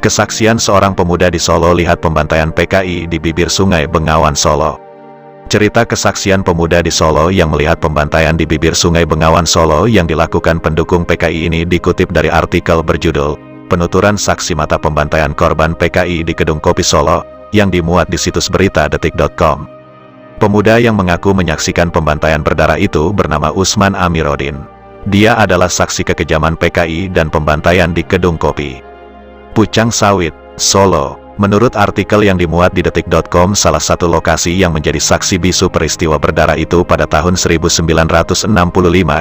Kesaksian seorang pemuda di Solo lihat pembantaian PKI di bibir Sungai Bengawan Solo. Cerita kesaksian pemuda di Solo yang melihat pembantaian di bibir Sungai Bengawan Solo yang dilakukan pendukung PKI ini dikutip dari artikel berjudul Penuturan Saksi Mata Pembantaian Korban PKI di Kedung Kopi Solo yang dimuat di situs berita detik.com. Pemuda yang mengaku menyaksikan pembantaian berdarah itu bernama Usman Amiroddin. Dia adalah saksi kekejaman PKI dan pembantaian di Kedung Kopi Pucang Sawit, Solo. Menurut artikel yang dimuat di detik.com, salah satu lokasi yang menjadi saksi bisu peristiwa berdarah itu pada tahun 1965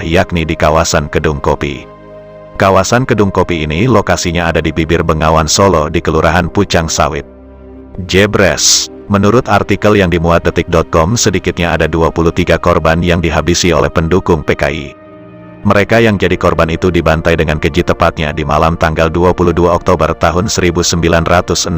yakni di kawasan Kedung Kopi. Kawasan Kedung Kopi ini lokasinya ada di bibir Bengawan Solo di Kelurahan Pucang Sawit. Jebres. Menurut artikel yang dimuat detik.com, sedikitnya ada 23 korban yang dihabisi oleh pendukung PKI. Mereka yang jadi korban itu dibantai dengan keji tepatnya di malam tanggal 22 Oktober tahun 1965.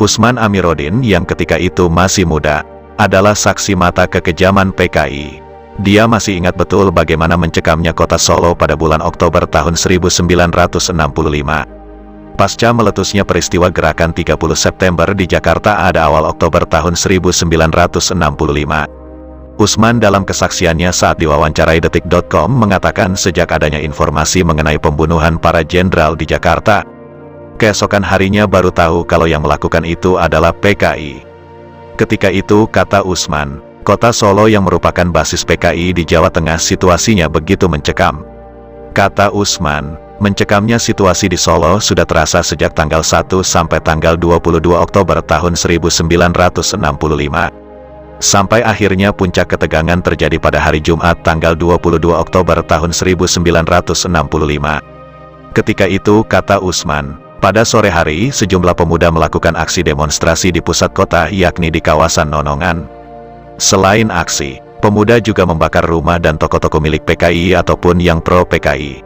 Usman Amiroddin yang ketika itu masih muda, adalah saksi mata kekejaman PKI. Dia masih ingat betul bagaimana mencekamnya kota Solo pada bulan Oktober tahun 1965. Pasca meletusnya peristiwa gerakan 30 September di Jakarta ada awal Oktober tahun 1965. Usman dalam kesaksiannya saat diwawancarai detik.com mengatakan sejak adanya informasi mengenai pembunuhan para jenderal di Jakarta, keesokan harinya baru tahu kalau yang melakukan itu adalah PKI. Ketika itu, kata Usman, kota Solo yang merupakan basis PKI di Jawa Tengah situasinya begitu mencekam. Kata Usman, mencekamnya situasi di Solo sudah terasa sejak tanggal 1 sampai tanggal 22 Oktober tahun 1965. Sampai akhirnya puncak ketegangan terjadi pada hari Jumat tanggal 22 Oktober tahun 1965. Ketika itu, kata Usman, pada sore hari sejumlah pemuda melakukan aksi demonstrasi di pusat kota yakni di kawasan Nonongan. Selain aksi, pemuda juga membakar rumah dan toko-toko milik PKI ataupun yang pro PKI.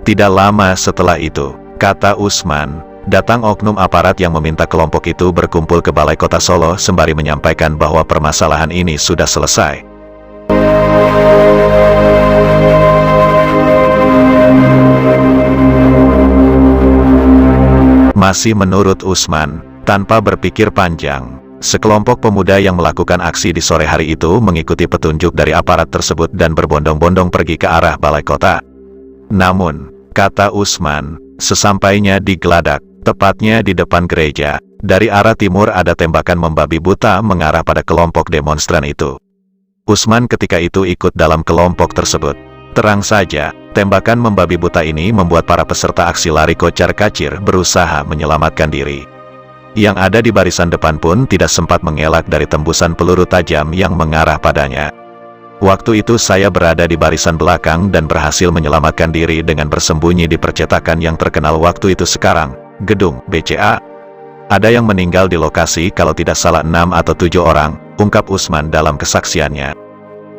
Tidak lama setelah itu, kata Usman, datang oknum aparat yang meminta kelompok itu berkumpul ke Balai Kota Solo sembari menyampaikan bahwa permasalahan ini sudah selesai. Masih menurut Usman, tanpa berpikir panjang, sekelompok pemuda yang melakukan aksi di sore hari itu mengikuti petunjuk dari aparat tersebut dan berbondong-bondong pergi ke arah Balai Kota. Namun, kata Usman, sesampainya di Geladak, tepatnya di depan gereja, dari arah timur ada tembakan membabi buta mengarah pada kelompok demonstran itu. Usman ketika itu ikut dalam kelompok tersebut. Terang saja, tembakan membabi buta ini membuat para peserta aksi lari kocar-kacir berusaha menyelamatkan diri. Yang ada di barisan depan pun tidak sempat mengelak dari tembusan peluru tajam yang mengarah padanya. Waktu itu saya berada di barisan belakang dan berhasil menyelamatkan diri dengan bersembunyi di percetakan yang terkenal waktu itu sekarang, Gedung BCA. Ada yang meninggal di lokasi kalau tidak salah 6 atau 7 orang, ungkap Usman dalam kesaksiannya.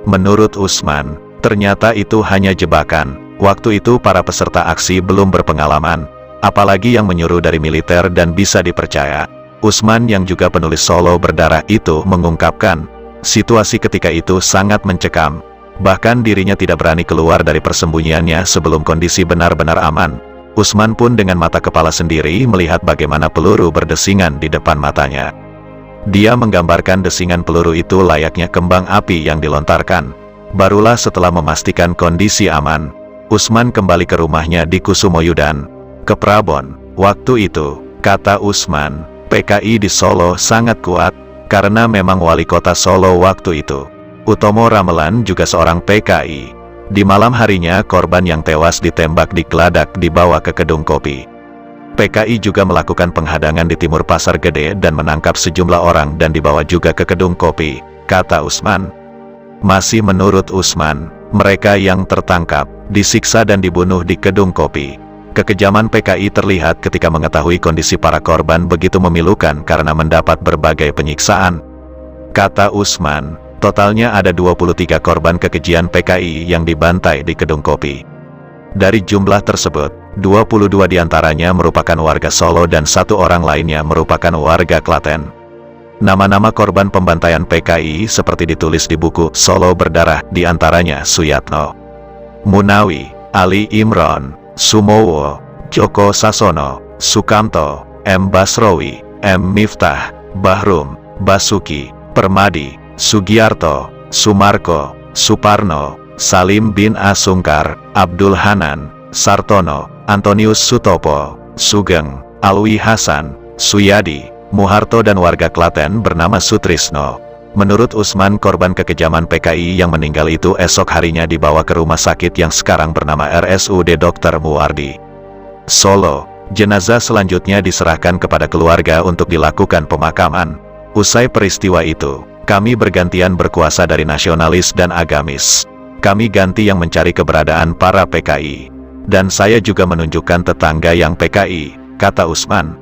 Menurut Usman, ternyata itu hanya jebakan. Waktu itu para peserta aksi belum berpengalaman, apalagi yang menyuruh dari militer dan bisa dipercaya. Usman yang juga penulis Solo Berdarah itu mengungkapkan, situasi ketika itu sangat mencekam. Bahkan dirinya tidak berani keluar dari persembunyiannya sebelum kondisi benar-benar aman. Usman pun dengan mata kepala sendiri melihat bagaimana peluru berdesingan di depan matanya. Dia menggambarkan desingan peluru itu layaknya kembang api yang dilontarkan. Barulah setelah memastikan kondisi aman, Usman kembali ke rumahnya di Kusumoyudan, ke Prabon. Waktu itu, kata Usman, PKI di Solo sangat kuat, karena memang wali kota Solo waktu itu, Utomo Ramelan juga seorang PKI. Di malam harinya korban yang tewas ditembak di Geladak dibawa ke Kedung Kopi. PKI juga melakukan penghadangan di timur Pasar Gede dan menangkap sejumlah orang dan dibawa juga ke Kedung Kopi, kata Usman. Masih menurut Usman, mereka yang tertangkap, disiksa dan dibunuh di Kedung Kopi. Kekejaman PKI terlihat ketika mengetahui kondisi para korban begitu memilukan karena mendapat berbagai penyiksaan. Kata Usman, totalnya ada 23 korban kekejian PKI yang dibantai di Kedung Kopi. Dari jumlah tersebut, 22 diantaranya merupakan warga Solo dan 1 orang lainnya merupakan warga Klaten. Nama-nama korban pembantaian PKI seperti ditulis di buku Solo Berdarah, diantaranya Suyatno, Munawi, Ali Imron, Sumowo, Joko Sasono, Sukamto, M. Basrowi, M. Miftah, Bahrum, Basuki, Permadi, Sugiarto, Sumarko, Suparno, Salim bin Asungkar, Abdul Hanan, Sartono, Antonius Sutopo, Sugeng, Alwi Hasan, Suyadi, Muharto dan warga Klaten bernama Sutrisno. Menurut Usman, korban kekejaman PKI yang meninggal itu esok harinya dibawa ke rumah sakit yang sekarang bernama RSUD Dr. Muwardi, Solo. Jenazah selanjutnya diserahkan kepada keluarga untuk dilakukan pemakaman. Usai peristiwa itu, kami bergantian berkuasa dari nasionalis dan agamis. Kami ganti yang mencari keberadaan para PKI. Dan saya juga menunjukkan tetangga yang PKI, kata Usman.